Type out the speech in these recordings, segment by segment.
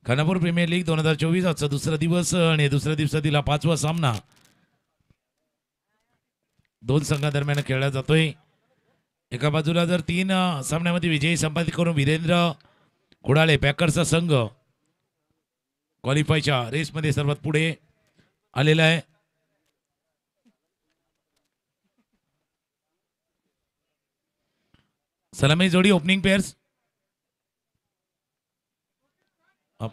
Khanapur premier league 2024 आजचा दुसरा दिवस आणि दुसऱ्या दिवसातील हा 5वा सामना दोन संघांदरम्यान खेळला जातोय। एका बाजूला जर 3 सामन्यामध्ये विजयी संपादित करून वीरेंद्र कुडाळे पॅकर्सचा संघ क्वालिफायच्या रेसमध्ये सर्वात पुढे आलेला आहे। सलामी जोडी ओपनिंग पेअर्स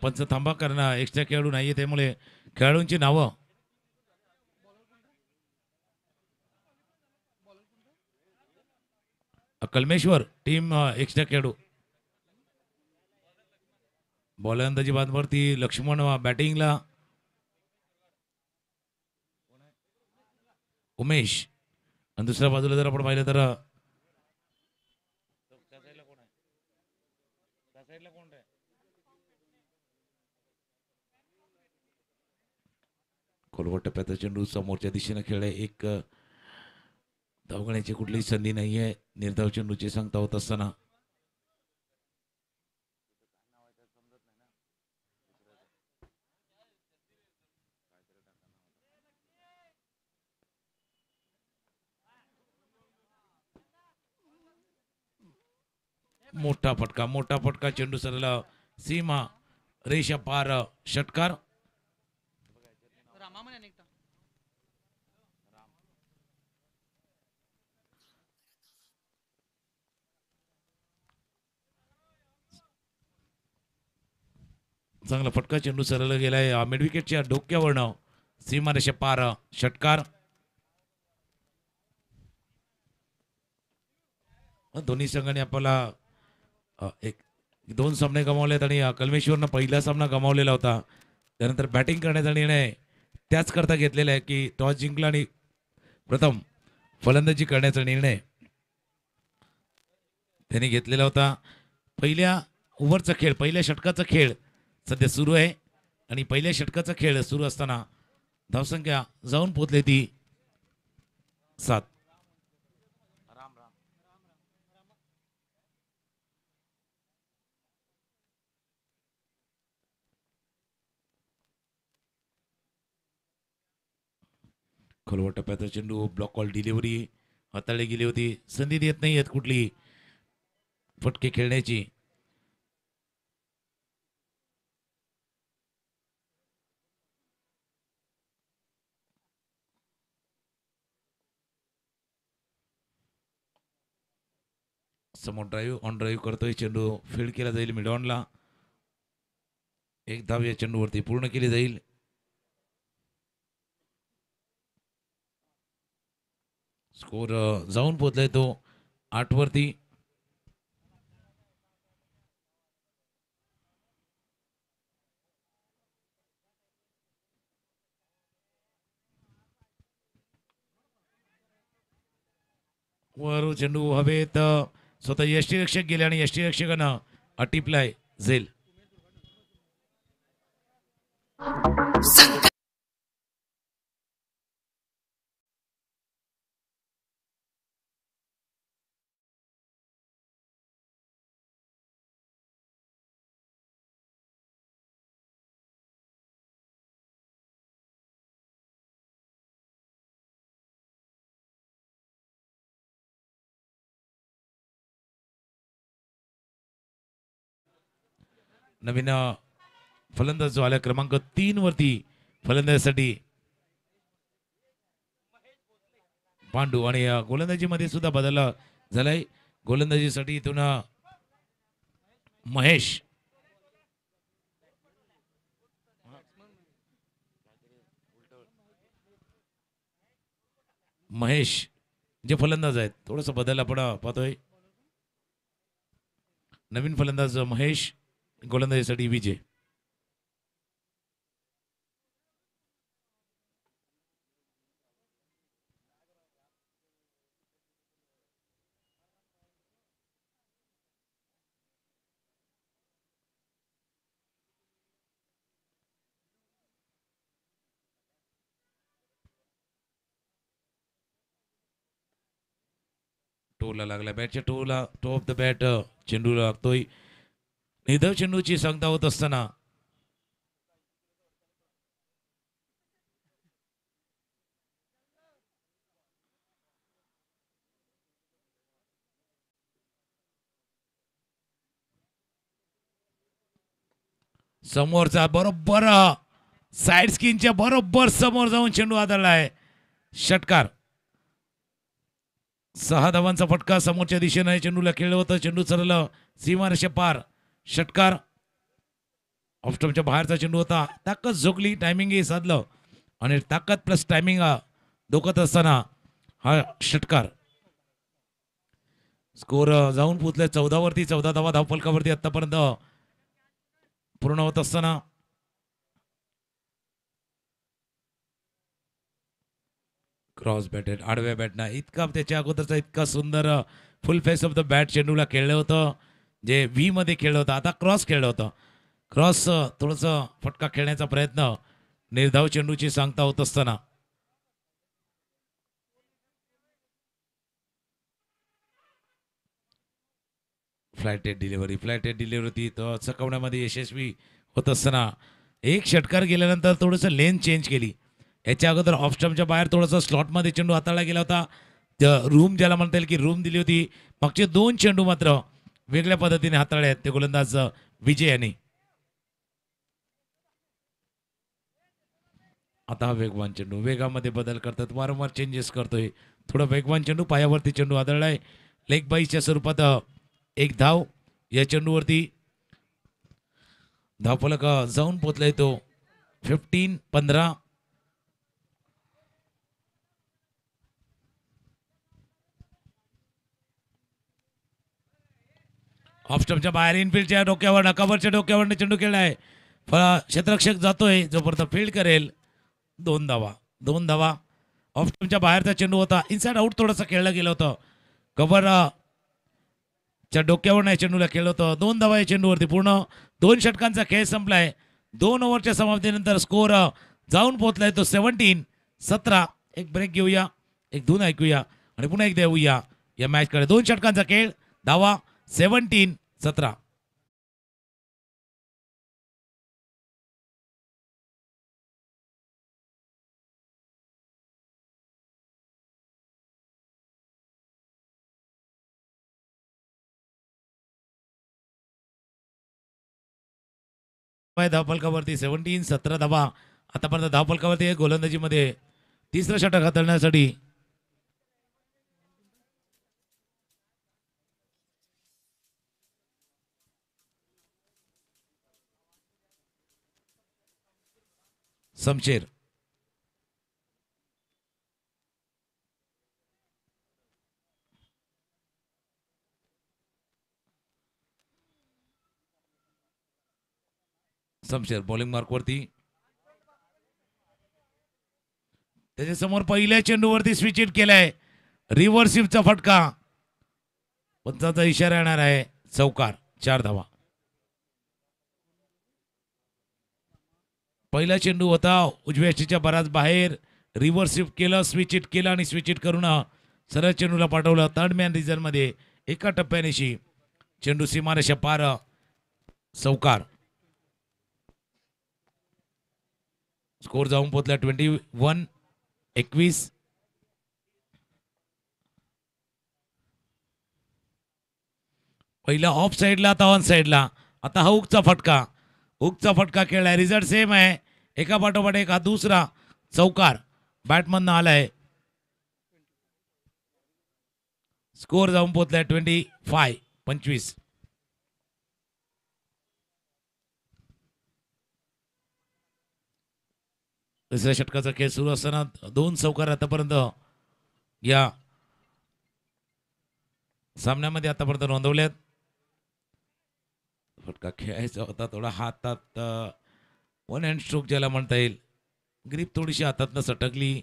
पंच थांबा कारण एक्स्ट्रा खेळाडू नाहीये त्यामुळे खेळाडूंची नावं कलमेश्वर टीम एक्स्ट्रा खेळाडू गोलंदाजी बादवरती लक्ष्मण बॅटिंगला उमेश आणि दुसऱ्या बाजूला जर आपण पाहिलं तर खोलवट टप्प्याचा चेंडू समोरच्या दिशेने खेळ एक धावण्याची कुठलीही संधी नाहीये। निर्धाव चेंडूची सांगता होत असताना मोठा फटका चेंडू सरला सीमा रेषा पार षटकार। चांगला फटका चेंडू सरला गेलाय मिड विकेटच्या डोक्यावरनं सीमा रेषा पार षटकार। दोन्ही संघाने आपल्याला एक 2 सामने गमावलेत आणि कलमेश्वरनं पहिला सामना गमावलेला होता। त्यानंतर बॅटिंग करण्याचा निर्णय त्याच करता घेतलेला आहे की टॉस जिंकला आणि प्रथम फलंदाजी करण्याचा निर्णय त्यांनी घेतलेला होता। पहिल्या ओव्हरचा खेळ पहिल्या षटकाचा खेळ सध्या सुरू आहे आणि पहिल्या षटकाचा खेळ सुरू असताना धावसंख्या जाऊन पोहोचली ती 7। खोलवट टप्प्याचा चेंडू ब्लॉक कॉल डिलिव्हरी हाताळली गेली होती। संधी देत नाही आहेत कुठली फटके खेळण्याची। समोर ड्राईव्ह ऑन ड्राईव्ह करतोय चेंडू फील्ड केला जाईल मिडॉनला। एक धाव या चेंडूवरती पूर्ण केली जाईल। स्कोर जाऊन पोहोचलाय तो 8 वरती। वर चेंडू हवेत स्वतः यष्टीरक्षक गेले आणि यष्टीरक्षकानं अटिपलाय झेल। नवीन फलंदाज जो आला क्रमांक 3 वरती फलंदाजीसाठी पांडू आणि गोलंदाजीमध्ये सुद्धा बदल झालाय। गोलंदाजीसाठी इथून महेश जे फलंदाज आहेत थोडस बदल आपण पाहतोय। नवीन फलंदाज महेश गोलंदाजीसाठी विजय। टोला लागला बॅटच्या टोला टॉप द बॅट चेंडू लागतोय। निधव चेंडूची सांगता होत असताना समोरचा बरोबर साईड स्किनच्या बरोबर समोर जाऊन चेंडू आदळलाय. षटकार. 6 धावांचा फटका समोरच्या दिशेने चेंडूला खेळलं होतं. चेंडू सरळ सीमारेषे पार. षटकार. ऑफस्टॉपच्या बाहेरचा चेंडू होता. ताकद झोकली, टायमिंगही साधलं आणि ताकद प्लस टायमिंग धोकत असताना हा षटकार. स्कोर जाऊन पोचले 14 वरती. 14 धावा धावफलकावरती आतापर्यंत पूर्ण होत असताना क्रॉस बॅटेड आडव्या बॅटना इतका त्याच्या अगोदरचा इतका सुंदर full face of the bat चेंडूला खेळलं होतं, जे व्ही मध्ये खेळलं होतं. आता क्रॉस खेळलं होतं. क्रॉस थोडंसं फटका खेळण्याचा प्रयत्न निर्धाव चेंडूची सांगता होत असताना फ्लायटेड डिलिव्हरी तो चकवण्यामध्ये यशस्वी होत असताना एक षटकार गेल्यानंतर थोडंसं लेन चेंज केली. याच्या अगोदर ऑफस्टम्पच्या बाहेर थोडंसं स्लॉटमध्ये चेंडू हाताळला गेला होता. रूम ज्याला म्हणता येईल की रूम दिली होती. मागचे 2 चेंडू मात्र वेगळ्या पद्धतीने हाताळले आहेत ते गोलंदाज विजय यांनी. आता हा वेगवान चेंडू वेगामध्ये बदल करतात, वारंवार चेंजेस करतोय. थोडा वेगवान चेंडू पायावरती चेंडू आदळलाय. लेग बाईच्या स्वरूपात एक धाव या चेंडूवरती. धावफलक जाऊन पोचलाय तो 15-15. ऑफस्टम्पच्या बाहेर इनफिल्डच्या डोक्यावर नकावरच्या डोक्यावर चेंडू खेळलाय. क्षेत्ररक्षक जातोय जोपर्यंत फील्ड करेल. 2 धावा 2 धावा. ऑफस्टम्पच्या बाहेरचा चेंडू होता. इनसाइड आउट थोडंसं खेळलं गेलं होतं. कव्हर च्या डोक्यावर नाही चेंडूला खेळलं होतं. 2 धावा या चेंडूवरती. पूर्ण 2 षटकांचा खेळ संपलाय. 2 ओव्हरच्या समाप्तीनंतर स्कोर जाऊन पोहोचलाय तो 17-17. एक ब्रेक घेऊया, एक धून ऐकूया आणि पुन्हा एकदा येऊया या मॅचकडे. 2 षटकांचा खेळ, धावा 17-17. धावफलकावरती 17 धावा आतापर्यंत धावफलकावरती गोलंदाजीमध्ये तिसरं षटक हाताळण्यासाठी समशेर. समशेर बॉलिंग मार्कवरती. त्याच्यासमोर पहिल्या चेंडूवरती स्विच हिट केलाय. रिव्हर्सिव्हचा फटका. पंचाचा इशारा येणार आहे. चौकार. 4 धावा. पहिला चेंडू होता उजव्या यष्टीच्या बराच बाहेर. रिव्हर्सिव्ह केलं, स्विच हिट केलं आणि स्विच हिट करून सरळ चेंडूला पाठवलं थर्ड मॅन रिझन मध्ये. एका टप्प्यानिशी चेंडू सीमारेषा पार. चौकार. स्कोर जाऊन पोहोचला 21-21. पहिला ऑफ साईडला, आता ऑन साईडला. आता हा हुकचा फटका. हुकचा फटका खेळलाय. रिझल्ट सेम आहे. एका पाठोपाठ एक. हा दुसरा चौकार बॅटमन आलाय. स्कोर जाऊन पोहोचलाय 25-25. दुसऱ्या षटकाचा खेळ सुरू असताना 2 चौकार आतापर्यंत या सामन्यामध्ये आतापर्यंत नोंदवल्यात. फटका खेळायचा होता थोडा हातात वन हँड स्ट्रोक ज्याला म्हणता येईल. ग्रीप थोडीशी हातातनं सटकली.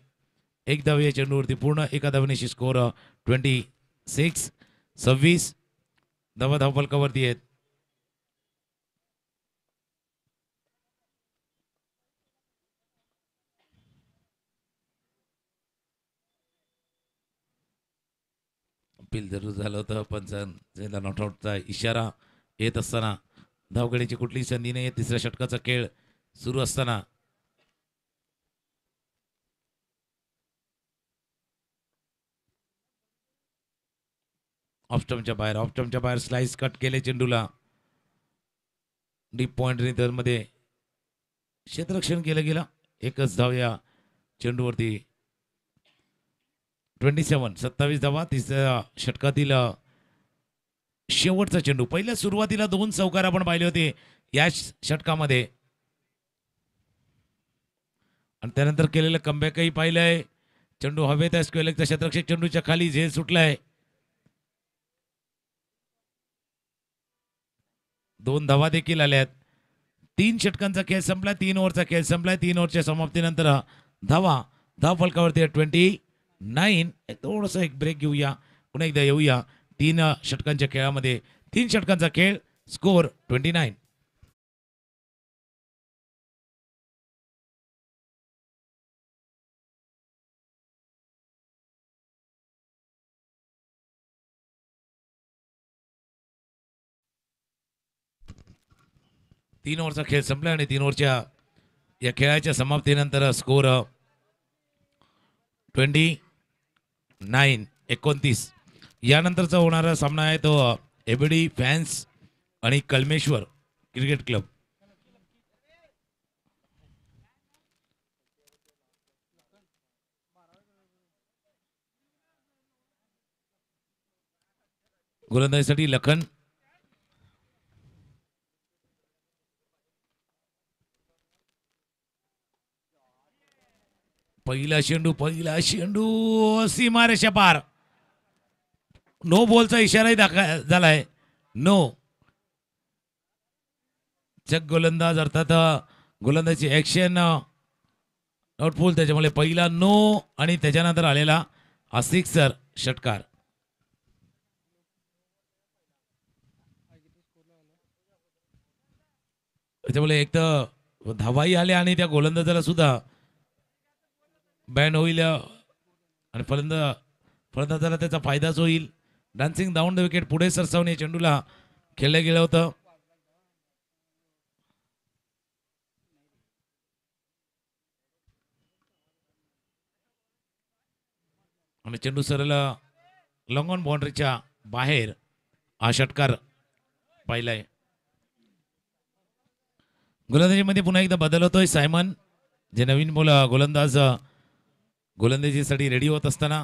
एक धाव या चेंडूवरती. पूर्ण एका धावनेशी स्कोर 26 धावा धावफलकावरती आहेत. अपील जरूर झालं होतं पण नॉटआउटचा इशारा येत असताना धावगडीची कुठलीही संधी नाही. तिसऱ्या षटकाचा खेळ सुरू असताना ऑफस्टम्पच्या बाहेर स्लाइस कट केले चेंडूला. डीप पॉइंट मध्ये क्षेत्ररक्षण केलं गेलं. एकच धाव या चेंडूवरती. 27 धावा. तिसऱ्या षटकातील शेवटचा चेंडू. पहिल्या सुरुवातीला 2 चौकार आपण पाहिले होते या षटकामध्ये आणि त्यानंतर केलेलं कमबॅकही पाहिलंय. चेंडू हवेत आहे. स्क्वेअर क्षेत्ररक्षक चेंडूच्या खाली झेल सुटलाय. 2 धावा देखील आल्यात. 3 षटकांचा खेळ संपला. 3 ओव्हरचा खेळ संपलाय. 3 ओव्हरच्या समाप्तीनंतर धावा धाव फलकावरती 29. थोडंसं एक ब्रेक घेऊया. पुन्हा एकदा येऊया 3 षटकांच्या खेळामध्ये. 3 षटकांचा खेळ. स्कोर 29. तीन ओव्हरचा खेळ संपला आणि 3 ओव्हरच्या या खेळाच्या समाप्तीनंतर स्कोर 29. यानंतरचा होणारा सामना आहे तो एबीडी फॅन्स आणि कलमेश्वर क्रिकेट क्लब. गोलंदाजीसाठी लखन. पहिला चेंडू सीमारेषा पार. नो बॉलचा इशाराही झालाय. नो. जग गोलंदाज अर्थात गोलंदाजी ऍक्शन आउटफुल, त्याच्यामुळे पहिला नो आणि त्याच्यानंतर आलेला हा सिक्सर षटकार. त्याच्यामुळे एक तर धावाही आल्या आणि त्या गोलंदाजाला सुद्धा बॅन होईल आणि फलंदाजाला त्याचा फायदाच होईल. डान्सिंग डाऊन द विकेट पुढे सरसावणे चेंडूला खेळलं गेलं होतं. आणि चेंडू सरळ लॉंग ऑन बाउंड्रीच्या बाहेर हा षटकार पाहिलाय. गोलंदाजीमध्ये पुन्हा एकदा बदल होतोय. सायमन जे नवीन गोलंदाज गोलंदाजीसाठी रेडी होत असताना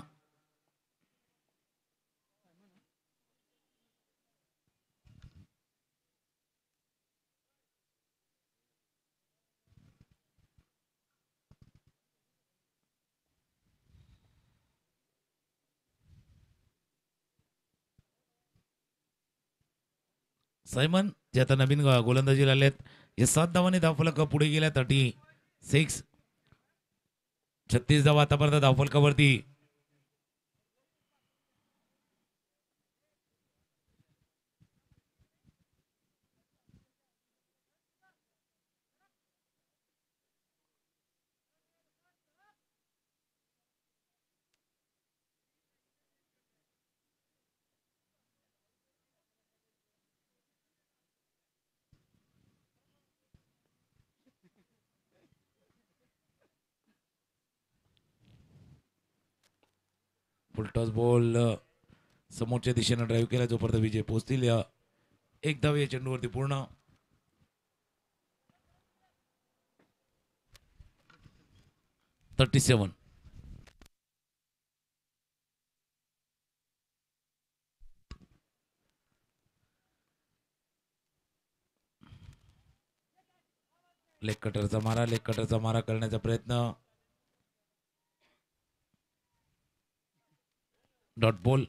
सायमन जे आता नवीन गोलंदाजीला आलेत, हे 7 धावांनी धावफलक पुढे गेल्या. 36. 36 धावा आतापर्यंत धावफलकावरती. फुलटॉस बॉल समोरच्या दिशेनं ड्राईव्ह केला. जोपर्यंत विजय पोहोचतील या एक धाव या चेंडूवरती पूर्ण. 37. लेग कटरचा मारा करण्याचा प्रयत्न. Dot ball.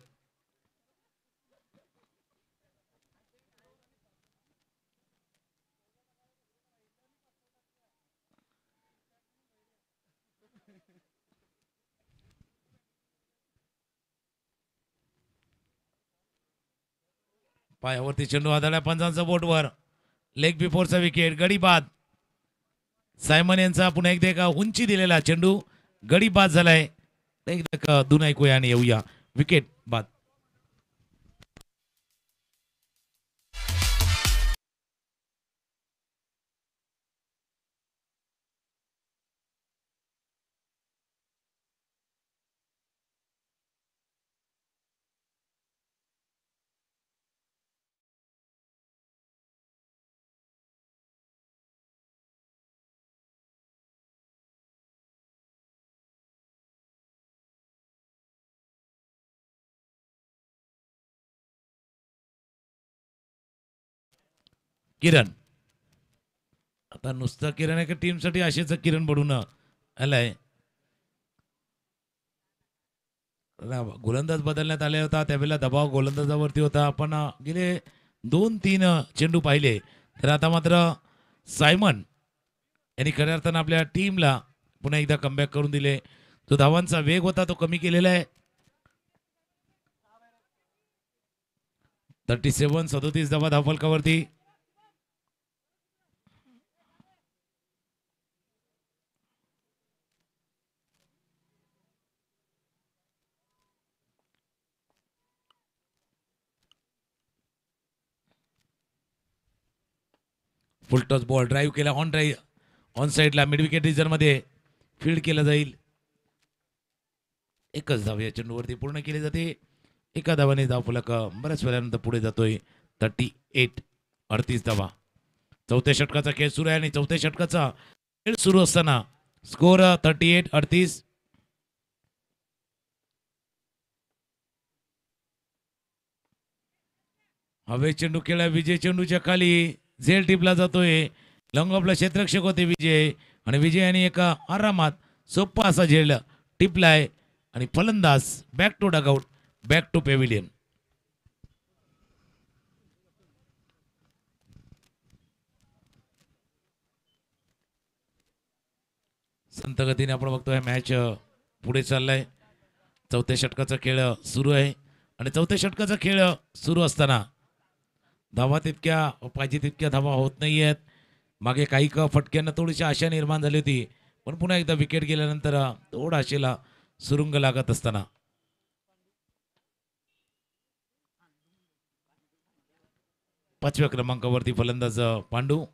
पायावरती चेंडू आदळला पंचांचा बोटवर. Leg बिफोरचा wicket. गडी बाद. सायमन यांचा पुन्हा एकदा उंची दिलेला चेंडू गडी बाद झालाय. एकदा धून ऐकूया आणि येऊया. विकेट बाद. किरण. आता नुसतं किरण एका टीमसाठी असेच किरण पडून आलाय. गोलंदाज बदलण्यात आले होता त्यावेळेला दबाव गोलंदाजावरती होता. आपण गेले 2-3 चेंडू पाहिले तर आता मात्र सायमन यांनी खऱ्या अर्थानं आपल्या टीमला पुन्हा एकदा कमबॅक करून दिले. जो धावांचा वेग होता तो कमी केलेला आहे. 37 धावा धावफलकावरती. फुल टॉस बॉल ड्राईव्ह केला ऑन साईडला मिड विकेट रिझर्व्हमध्ये फील्ड केलं जाईल. एकच धाव या चेंडूवरती पूर्ण केली जाते. एका धावाने धावफलक बऱ्याच वेळानंतर पुढे जातोय. 38 धावा. चौथ्या षटकाचा खेळ सुरू आहे आणि चौथ्या षटकाचा खेळ सुरू असताना स्कोर 38. हवे चेंडू खेळा विजय चेंडूच्या खाली झेल टिपला जातोय. लॉंग ऑफला क्षेत्ररक्षक होते विजय आणि विजय यांनी एका आरामात सोपा असा झेल टिपलाय आणि फलंदाज back to dugout back to pavilion. संत गतीने आपण बघतोय मॅच पुढे चाललाय. चौथ्या षटकाचा खेळ सुरू आहे आणि चौथ्या षटकाचा खेळ सुरू असताना धावा तितक्या पाहिजे तितक्या धावा होत नाही आहेत. मागे काही फटक्यांना थोडीशी आशा निर्माण झाली होती पण पुन्हा एकदा विकेट गेल्यानंतर थोडा आशेला सुरुंग लागत असताना 5व्या क्रमांकावरती फलंदाज पांडू.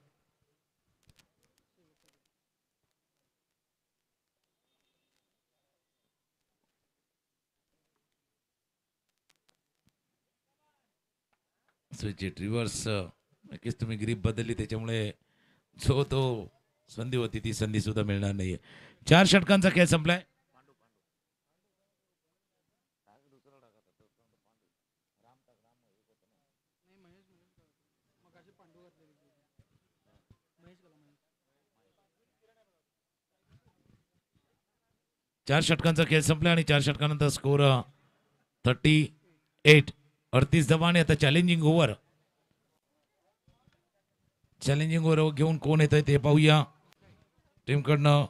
स्विच रिव्हर्स नक्कीच तुम्ही ग्रीप बदलली त्याच्यामुळे जो तो संधी होती ती संधी सुद्धा मिळणार नाहीये. 4 षटकांचा खेळ संपलाय. चार षटकांचा खेळ संपला आणि 4 षटकानंतर स्कोर 38. धावा आणि आता चॅलेंजिंग ओव्हर घेऊन कोण येत आहे ते पाहूया. टीमकडनं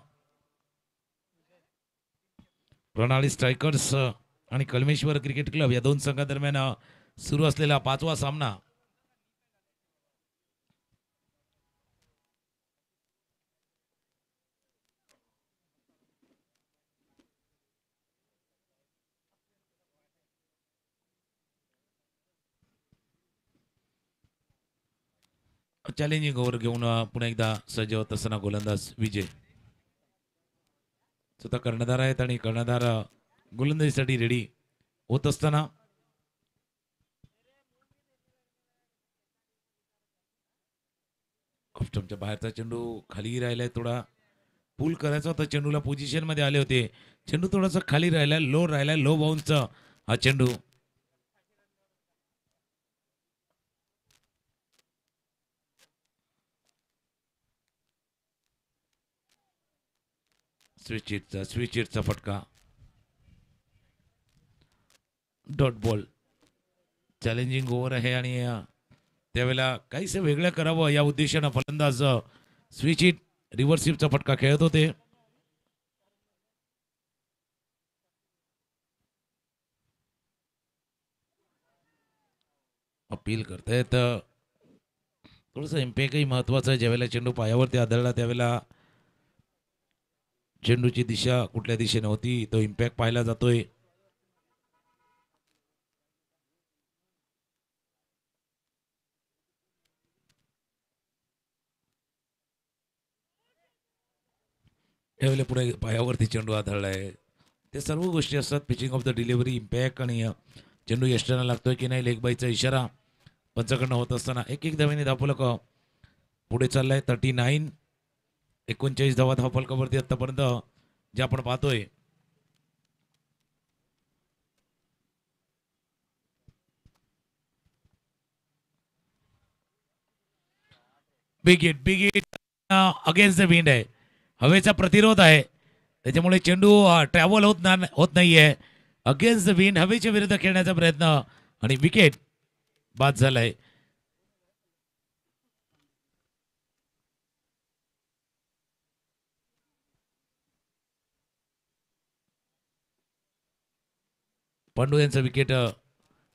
प्रणाली स्ट्रायकर्स आणि कलमेश्वर क्रिकेट क्लब या दोन संघादरम्यान सुरू असलेला 5वा सामना. चॅलेंजिंग ओव्हर घेऊन पुन्हा एकदा सज्ज होत असताना गोलंदाज विजय स्वतः कर्णधार आहेत आणि कर्णधार गोलंदाजीसाठी रेडी होत असताना ऑफस्टंपच्या बाहेरचा चेंडू खाली राहिलाय. थोडा पुल करायचा होता चेंडूला पोझिशन मध्ये आले होते. चेंडू थोडासा खाली राहिलाय लो बाउन्सचा हा चेंडू. स्विच हिटचा फटका. Dot ball. चॅलेंजिंग ओव्हर आहे आणि त्यावेळेला काहीसं वेगळं करावं या उद्देशानं फलंदाज स्विच हिट रिव्हर्स स्वीपचा फटका खेळत होते. अपील करतायत. थोडंसं इम्पॅक्टही महत्वाचं आहे. ज्यावेळेला चेंडू पायावरती आदळला त्यावेळेला चेंडूची दिशा कुठल्या दिशेने होती तो इम्पॅक्ट पाहायला जातोय. त्यावेळेला पुढे पायावरती चेंडू आदळलाय. ते सर्व गोष्टी असतात. Pitching of the delivery impact आणि चेंडू यष्टाला लागतोय की नाही लेग बायचा इशारा पंचाकडनं होत असताना एक धावेने धावफलक पुढे चाललाय. 39 धावा धावफलकावरती आतापर्यंत जे आपण पाहतोय. Big hit against the wind आहे. हवेचा प्रतिरोध आहे, त्याच्यामुळे चेंडू ट्रॅव्हल होत नाहीये. अगेन्स्ट द विंड हवेच्या विरुद्ध खेळण्याचा प्रयत्न आणि विकेट बाद झालाय. पांडू यांचा विकेट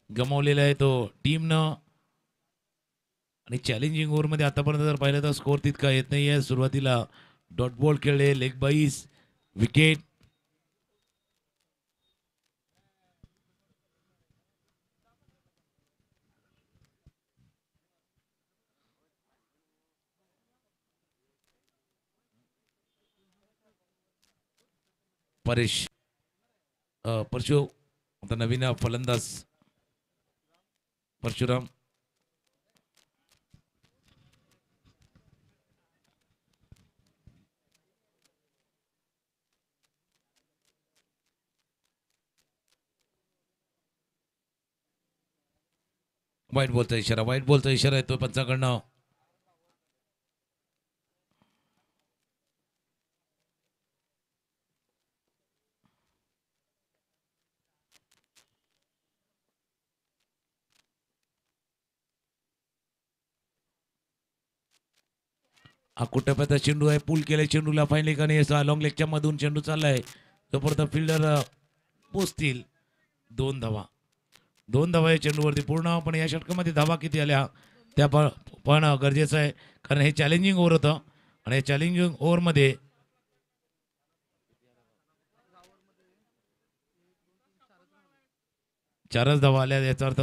गमावलेला आहे तो टीमनं. आणि चॅलेंजिंग ओव्हरमध्ये आतापर्यंत जर पाहिलं तर स्कोर तितका येत नाहीये. सुरुवातीला डॉट बॉल खेळले, लेग बाईस, विकेट. परेश परशु आता नवीन फलंदाज परशुराम. व्हाईट बॉलचा इशारा येतो पंचाकडनं. हा कुठं चेंडू आहे, पूल केलाय चेंडूला फायनली का नाही. असा लॉंग लेगच्या मधून चेंडू चाललाय, तोपर्यंत फिल्डर पोचतील. 2 धावा, 2 धावा या चेंडूवरती. पूर्णपणे या षटकामध्ये धावा किती आल्या त्या पण गरजेचं आहे, कारण हे चॅलेंजिंग ओव्हर होतं आणि या चॅलेंजिंग ओव्हरमध्ये 4च धावा आल्या. याचा अर्थ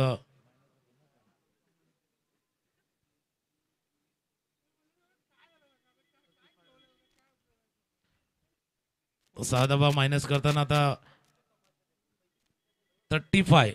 6 धावा मायनस करताना आता 35.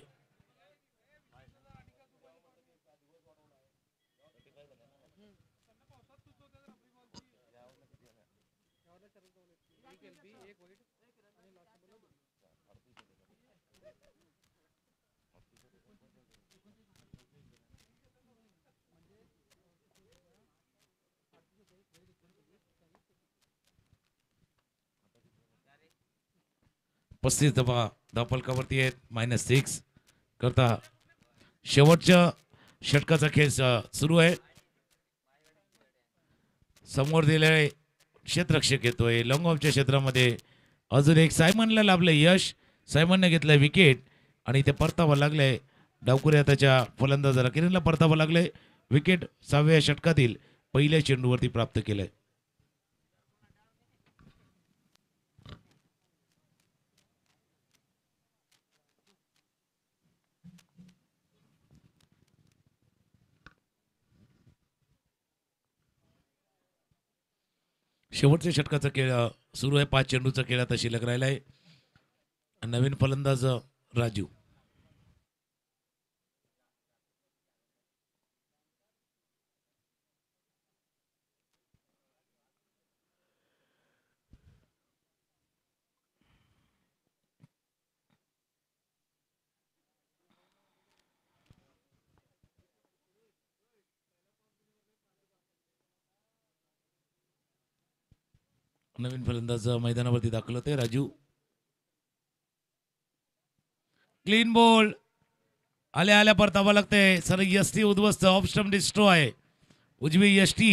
-35 धावफलकावरती आहेत. -6 करता शेवटच्या षटकाचा खेळ सुरू आहे. समोर दिलेले क्षेत्ररक्षक येतोय लॉंग ऑफच्या क्षेत्रामध्ये. अजून एक सायमनला लाभले यश. सायमनने घेतलंय विकेट आणि ते परतावं लागलंय. डावकुऱ्या त्याच्या फलंदाजाला किरणला परतावं लागलंय. विकेट 6व्या षटकातील पहिल्या चेंडूवरती प्राप्त केलंय. शेवटच्या षटकाचा खेळ सुरू आहे. 5 चेंडूचा खेळ आता शिल्लक राहिलाय. नवीन फलंदाज राजू. नवीन फलंदाज मैदानावरती दाखल होते राजू. क्लीन बॉल आल्या आल्या परतावा लागते. सर यष्टी उद्ध्वस्त, ऑफ स्टंप डिस्ट्रॉय. उजवी यष्टी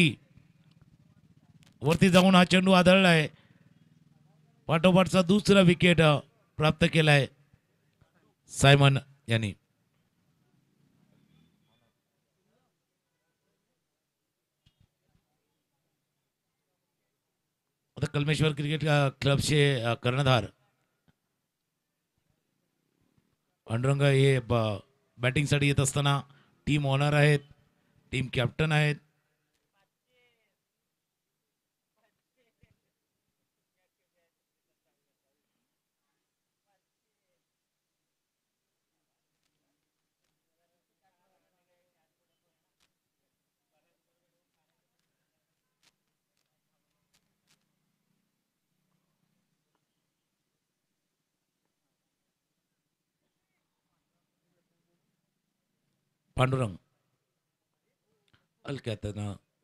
वरती जाऊन हा चेंडू आदळलाय. पाठोपाठचा दुसरा विकेट प्राप्त केलाय सायमन यांनी. आता कलमेश्वर क्रिकेट क्लबचे कर्णधार पांडुरंग हे बॅटिंगसाठी येत असताना टीम ऑनर आहेत, टीम कॅप्टन आहेत. पांडुरंग हलक्यात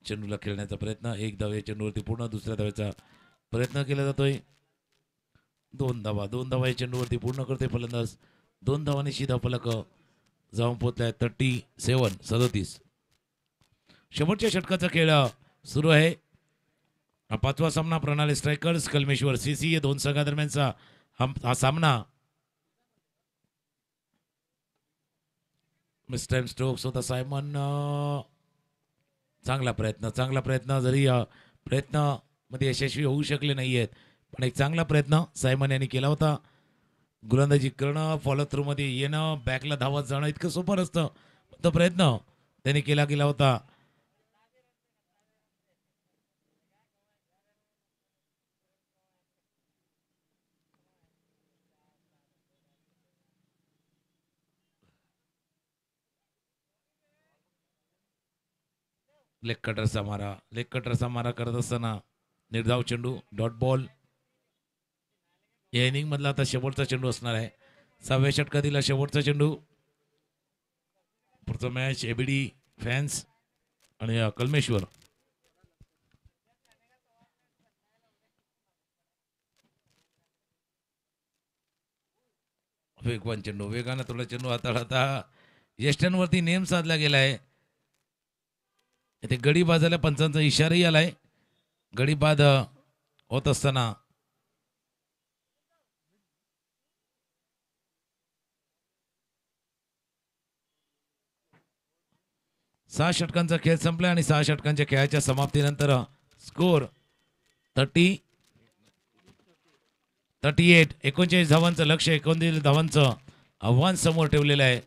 चेंडूला खेळण्याचा प्रयत्न, एक धाव या चेंडूवरती पूर्ण, दुसऱ्या धावेचा प्रयत्न केला जातोय. 2 धावा या चेंडूवरती पूर्ण करते फलंदाज. 2 धावांनी शिधा फलक जाऊन पोहोचलाय 37. शेवटच्या षटकाचा खेळ सुरू आहे. हा 5वा सामना प्रणाली स्ट्रायकर्स कलमेश्वर CC या दोन संघादरम्यानचा हा सामना. मिस्टर स्टोक्स होता सायमन. चांगला प्रयत्न जरी प्रयत्न मध्ये यशस्वी होऊ शकले नाहीयेत, पण एक चांगला प्रयत्न सायमन यांनी केला होता. गोलंदाजी करणं, फॉलो थ्रू मध्ये येणं, बॅकला धावत जाणं इतकं सोपं असतं, तो प्रयत्न त्यांनी केला होता. लेग कटरचा मारा करत असताना निर्धाव चेंडू, डॉट बॉल. या इनिंग मधला आता शेवटचा चेंडू असणार आहे. 6व्या षटकातील शेवटचा चेंडू. पुढचा मॅच ABD फॅन्स आणि कलमेश्वर. वेगवान चेंडू, वेगानं थोडा चेंडू हाताळता यष्ट्यांवरती नेम साधला गेलाय. इथे गडी बाजाला पंचांचा इशाराही आलाय. गडी बाद होत असताना सहा षटकांचा खेळ संपला आणि 6 षटकांच्या खेळाच्या समाप्तीनंतर स्कोर 38. 39 धावांचं लक्ष, 39 धावांचं आव्हान समोर ठेवलेलं आहे.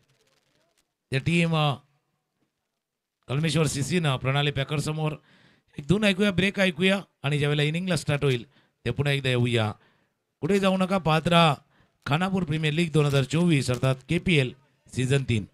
त्या टीम कलमेश्वर CC न प्रणाली पॅकर समोर. एक दोन ऐकूया, ब्रेक ऐकूया आणि ज्यावेळेला इनिंगला स्टार्ट होईल ते पुन्हा एकदा येऊया. कुठे जाऊ नका, पाहत राहा खानापूर प्रीमियर लीग 2024 अर्थात KPL सीझन 3.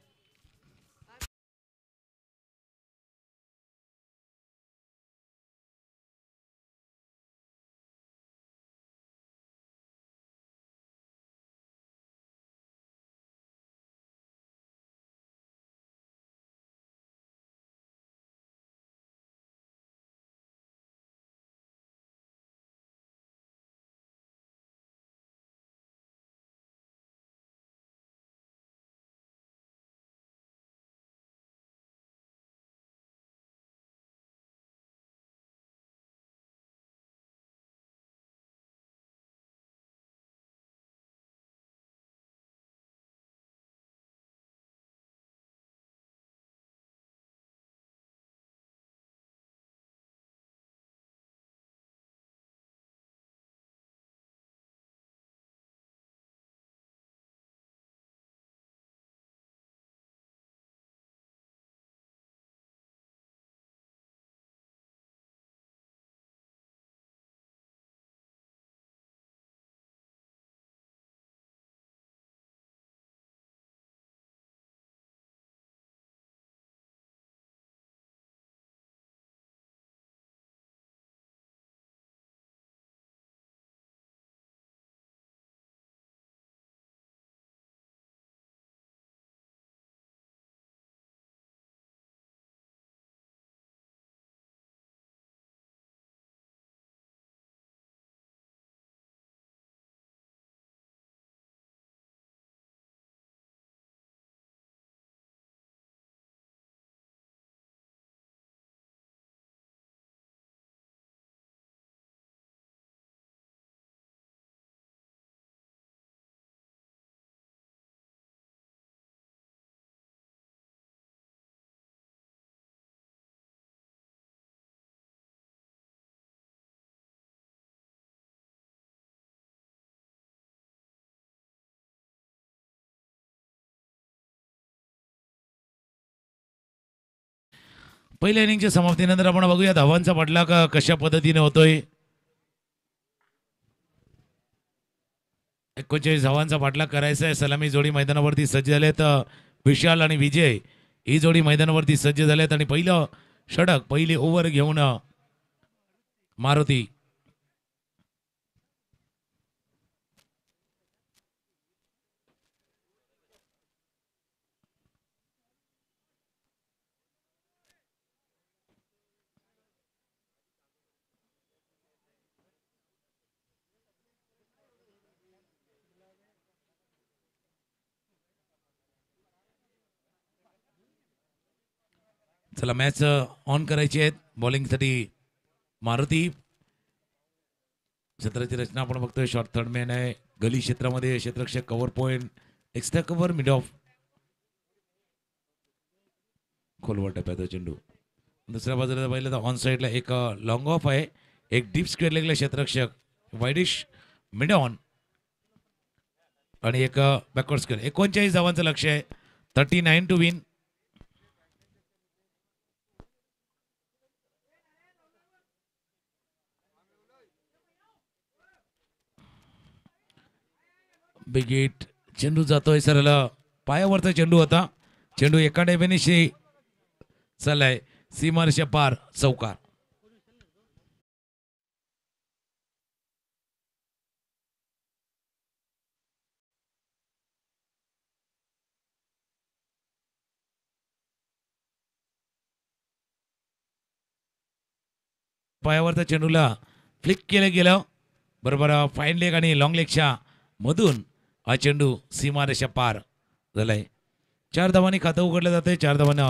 पहिल्या इनिंगच्या समाप्तीनंतर आपण बघूया धावांचा पडला का कशा पद्धतीने होतोय. 39 धावांचा पाठलाग करायचा आहे. सलामी जोडी मैदानावरती सज्ज झालेत. विशाल आणि विजय ही जोडी मैदानावरती सज्ज झालेत आणि पहिलं षटक, पहिली ओव्हर घेऊन मारुती चला मॅच ऑन करायची आहेत. बॉलिंगसाठी मारुती. क्षेत्राची रचना आपण बघतोय. शॉर्ट थर्ड मॅन आहे. गली क्षेत्रामध्ये क्षेत्ररक्षक cover point extra cover mid off. खोलवर टप्प्याचा चेंडू. दुसऱ्या बाजूला पाहिलं तर ऑन साईडला एक लॉंग ऑफ आहे. एक डीप स्क्वेअर लेगला क्षेत्ररक्षक वाईडिश मिड ऑन आणि एक बॅकवर्ड स्क्वेअर. 39 धावांचं लक्ष आहे. 39 टू विन. Big hit. चेंडू जातोय सरळ पायावरचा चेंडू होता. चेंडू एका डेबेनिशी चाललाय सीमारेषा पार. चौकार. पायावरच्या चेंडूला फ्लिक केलं गेलं. बरोबर फाईन लेग आणि लॉंग लेगच्या मधून हा चेंडू सीमारेषा पार झालाय. 4 धावांनी खातं उघडलं जाते. 4 धावांना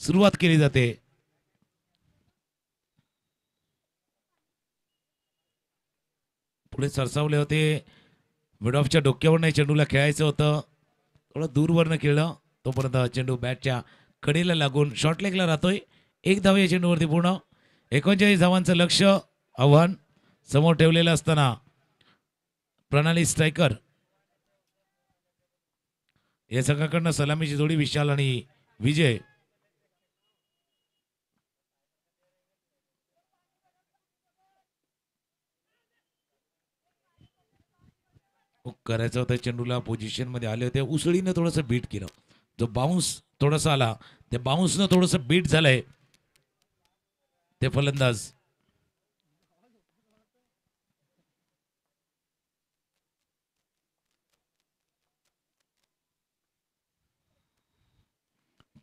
सुरुवात केली जाते. पुढे सरसावले होते. मिड ऑफच्या डोक्यावरनं चेंडूला खेळायचं होतं. थोडं दूरवरनं खेळलं. तोपर्यंत चेंडू बॅटच्या कडेला लागून शॉर्ट लेगला राहतोय. 1 धाव या चेंडूवरती पूर्ण. 39 धावांचं लक्ष आव्हान समोर ठेवलेलं असताना प्रणाली स्ट्रायकर या संघाकडनं सलामीची जोडी विशाल आणि विजय. करायचं होतं. चेंडूला पोझिशन मध्ये आले होते. उसळीनं थोडंसं बीट केलं. जो बाउन्स थोडासा आला त्या बाउन्सनं थोडंसं बीट झालंय ते फलंदाज.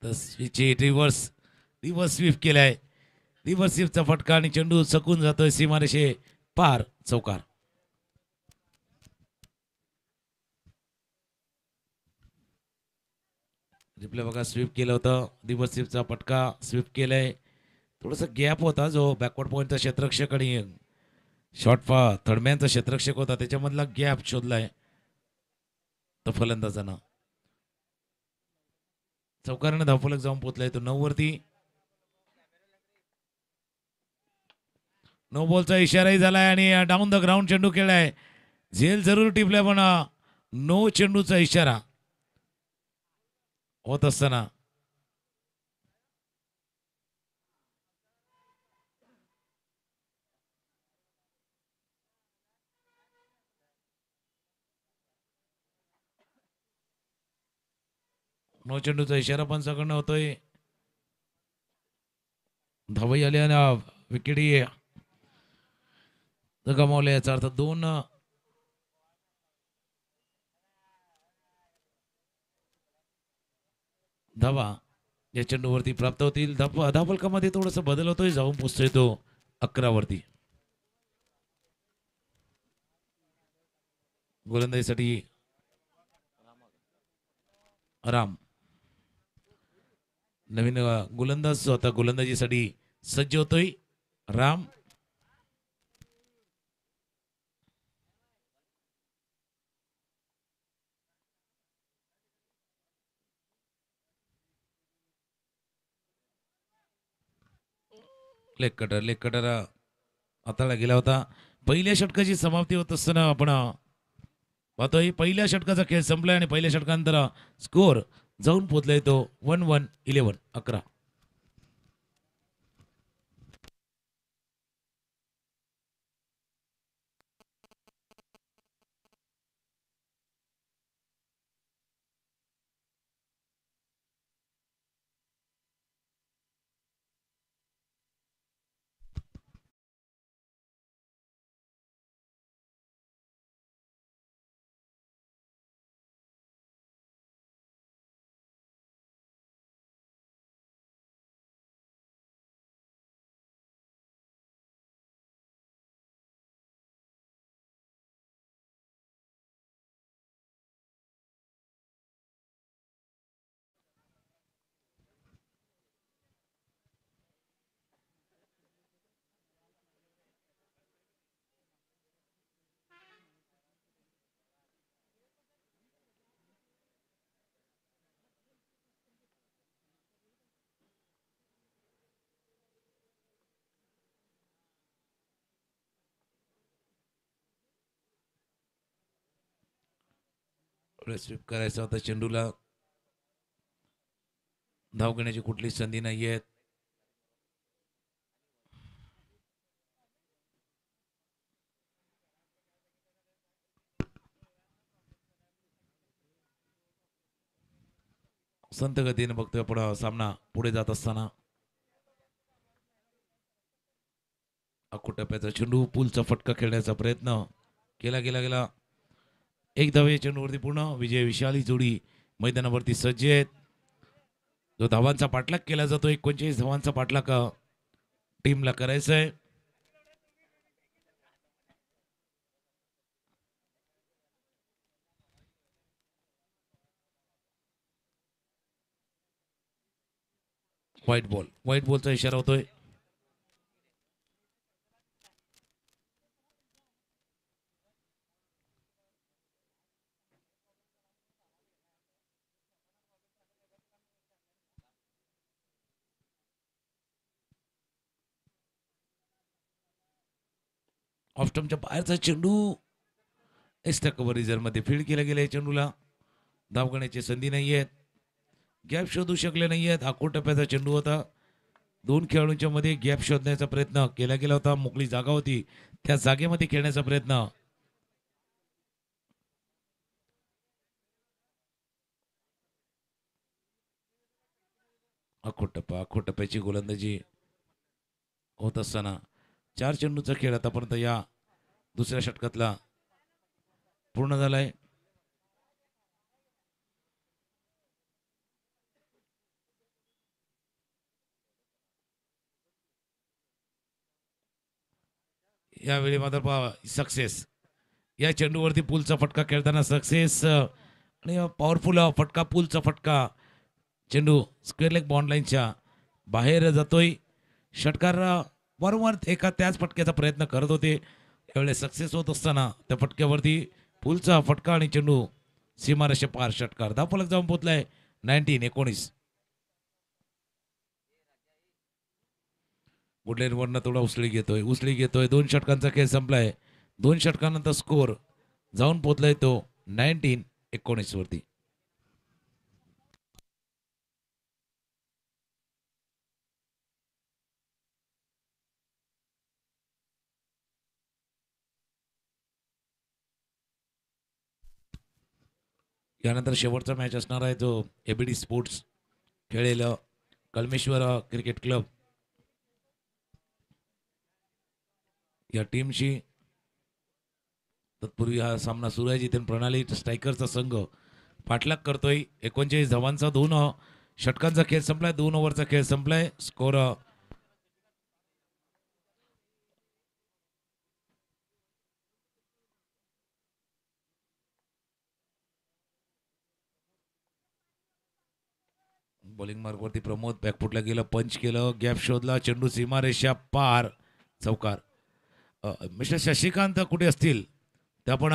रिव्हर्स रिव्हर्स स्वीप केलाय. रिव्हर्स स्वीपचा फटका आणि चेंडू सकून जातोय सीमारेषे पार. चौकार. रिप्ले बघा. स्वीप केलं होतं. रिव्हर्स स्वीपचा फटका स्वीप केलाय. थोडासा गॅप होता जो बॅकवर्ड पॉईंटचा क्षेत्ररक्षक आणि शॉर्ट थर्डमॅनचा क्षेत्ररक्षक होता त्याच्यामधला गॅप शोधलाय तर फलंदाजानं. चौकारानं धावफलक जाऊन पोहोचलाय तो 9 वरती. नो बॉलचा इशाराही झालाय आणि डाऊन द ग्राउंड चेंडू खेळलाय. झेल जरूर टिपलाय पण नो चेंडूचा इशारा होत असताना नो चेंडूचा इशारा पण सगळं होतोय. धावही आली आणि विकेटी गमावले. याचा अर्थ 2 धावा या चेंडूवरती प्राप्त होतील. धावफलकामध्ये थोडस बदल होतोय. जाऊन पोचतोय तो 11 वरती. गोलंदाजीसाठी राम नवीन गोलंदाज होता. गोलंदाजीसाठी सज्ज होतोय राम. लेग कटर हाताळला गेला होता. पहिल्या षटकाची समाप्ती होत असताना आपण पाहतोय पहिल्या षटकाचा खेळ संपलाय आणि पहिल्या षटकानंतर स्कोर जाऊन पोहोचलाय तो 11-11 11. स्वीप करायचा होता चेंडूला. धाव घेण्याची कुठली संधी नाहीये. संत गतीने बघतोय आपण सामना पुढे जात असताना. टप्प्याचा चेंडू पूलचा फटका खेळण्याचा प्रयत्न केला गेला. एक धाव या चेंडूवरती पूर्ण. विजय विशाल ही जोडी मैदानावरती सज्ज आहेत. जो धावांचा पाठलाग केला जातो 39 धावांचा पाठलाग टीमला करायचा आहे. व्हाईट बॉलचा इशारा होतोय. ऑफस्टमच्या बाहेरचा चेंडू एक्स्ट्रा कव्हर रिझर्व्हमध्ये फील्ड केला गेला. चेंडूला धाव घेण्याची संधी नाहीये. गॅप शोधू शकले नाहीयेत. टप्प्याचा चेंडू होता. दोन खेळाडूंच्या मध्ये गॅप शोधण्याचा प्रयत्न केला गेला होता. मोकळी जागा होती त्या जागेमध्ये खेळण्याचा प्रयत्न. टप्प्याची गोलंदाजी होत असताना 4 चेंडूचा खेळ आतापर्यंत या दुसऱ्या षटकातला पूर्ण झालाय. यावेळी मात्र सक्सेस या चेंडूवरती पूलचा फटका खेळताना सक्सेस आणि पॉवरफुल फटका पूलचा फटका. चेंडू स्क्वेअर लेग बॉन्ड लाईनच्या बाहेर जातोय. षटकार वारंवार एका त्याच फटक्याचा प्रयत्न करत होते. यावेळेस सक्सेस होत असताना त्या फटक्यावरती पूलचा फटका आणि चेंडू सीमारेषे पार. षटकार धावफलक जाऊन पोहोचलाय 19-19. गुडलेन वरनं थोडा उसळी घेतोय. 2 षटकांचा खेळ संपलाय. 2 षटकानंतर स्कोर जाऊन पोहोचलाय तो 19-19 वरती. यानंतर शेवटचा मॅच असणार आहे जो एबीडी स्पोर्ट्स खेळेल कलमेश्वर क्रिकेट क्लब या टीमशी. तत्पूर्वी हा सामना सुरू आहे जिथे प्रणाली स्ट्रायकरचा संघ पाठलाग करतोय. 39 धावांचा 2 षटकांचा खेळ संपलाय. 2 ओव्हरचा खेळ संपलाय. स्कोर बॉलिंग मार्गवरती प्रमोद बॅकफुटला गेलं. पंच केलं. गॅप शोधला. चेंडू सीमारेषा पार. चौकार. मिस्टर शशिकांत कुठे असतील ते आपण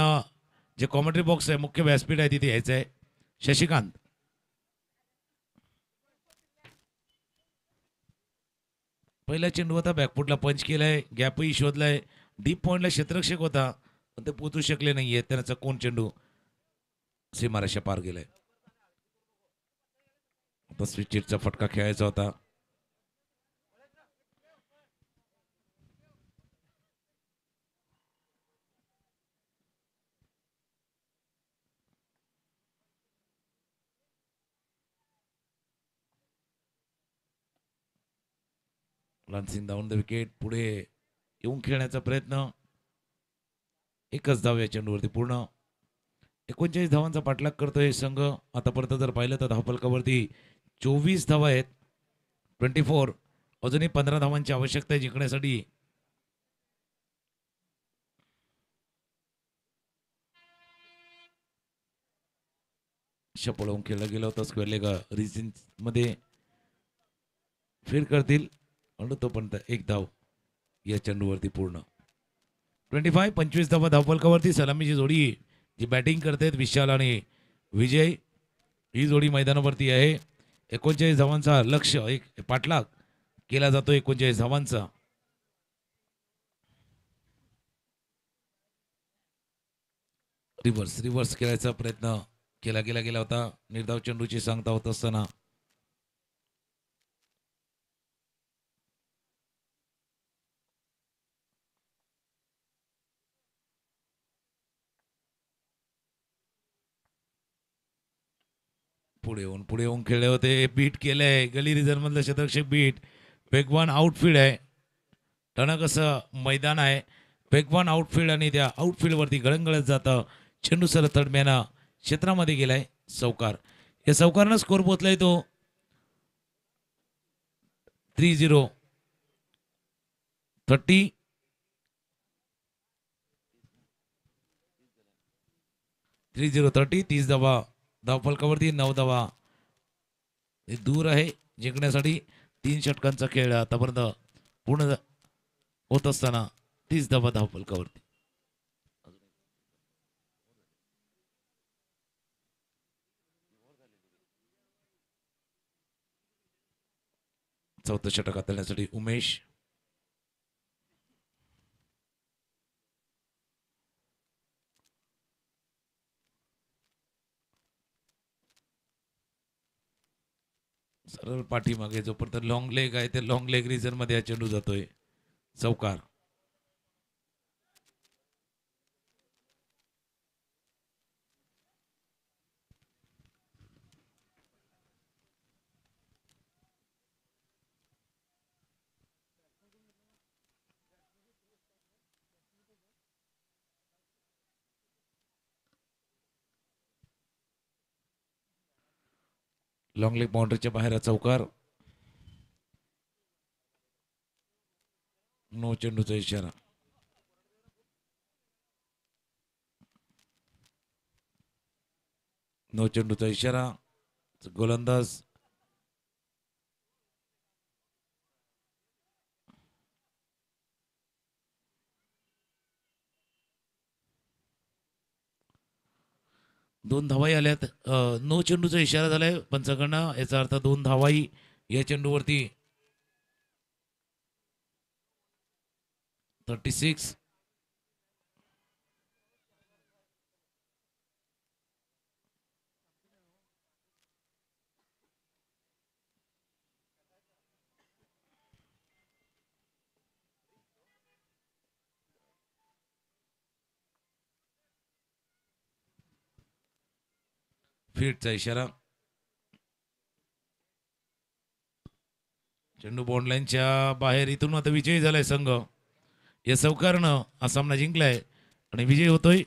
जे कॉमेंट्री बॉक्स आहे मुख्य व्यासपीठ आहे तिथे यायचं आहे. शशिकांत पहिला चेंडू होता. बॅकफुटला पंच केलाय. गॅपही शोधलाय. डीप पॉइंटला क्षेत्ररक्षक होता पण ते पोहोचू शकले नाहीये. त्याचा कोण चेंडू सीमारेषा पार गेलाय. आता स्विचचा फटका खेळायचा होता. Lancing down the wicket. पुढे येऊन खेळण्याचा प्रयत्न. एकच धाव या चेंडूवरती पूर्ण. 39 धावांचा पाठलाग करतोय संघ. आतापर्यंत जर पाहिलं तर धावफलकावरती 24 धावा आहेत. 24. अजूनही 15 धावांची आवश्यकता आहे जिंकण्यासाठी. पळवून खेळला गेला होता. स्क्वेअर लेग रिझन मध्ये फेर करतील आणि तोपर्यंत एक धाव या चेंडूवरती पूर्ण. 25 धावा धावफलकावरती. सलामीची जोडी जी बॅटिंग करते विशाल आणि विजय ही जोडी मैदानावरती आहे. 39 धावांचा लक्ष एक पाठलाग केला जातो. 39 धावांचा. रिव्हर्स खेळायचा प्रयत्न केला गेला गेला होता निर्धाव चेंडूची सांगता होत असताना पुढे येऊन खेळले होते. बीट केलंय गली रिझर्व मधलं शतरक्षक बीट. वेगवान आउटफील्ड आहे. टणक असं मैदान आहे. वेगवान आउटफील्ड आणि त्या आउटफील्डवरती गळंगळत जातं. चेंडू सरळ तडम्यानं क्षेत्रामध्ये गेलाय. चौकार. या चौकारानं स्कोर पोहोचलाय तो 3-0 30 30 30 धावा धावफलकावरती 9 धावा. हे दूर आहे जिंकण्यासाठी. 3 षटकांचा खेळ आतापर्यंत पूर्ण होत असताना 30 धावा धावफलकावरती. चौथं षटक हाताळण्यासाठी उमेश. सरळ पाठीमागे जोपर्यंत लॉंग लेग आहे ते लॉंग लेग रिझन मध्ये हा चेंडू जातोय. चौकार. लॉंग लेग बाउंड्रीच्या बाहेर हा चौकार. नो चेंडूचा इशारा. नो चेंडूचा इशारा. गोलंदाज दोन धावाही आल्यात. नो चेंडूचा इशारा झालाय पंचाकडनं. याचा अर्थ 2 धावाही या चेंडूवरती. 36. फील्डचा इशारा. चेंडू बॉन्ड लाईनच्या बाहेर. इथून आता विजयी झालाय संघ. या चौकारनं हा सामना जिंकलाय आणि विजयी होतोय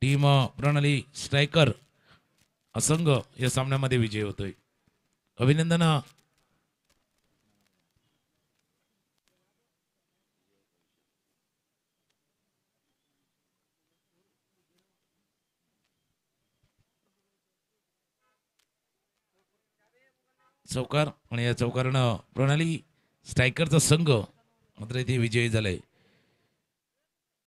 टीम प्रणाली स्ट्रायकर. हा संघ या सामन्यामध्ये विजयी होतोय. अभिनंदन. चौकार आणि या चौकारानं प्रणाली स्ट्रायकरचा संघ मात्र इथे विजयी झालाय.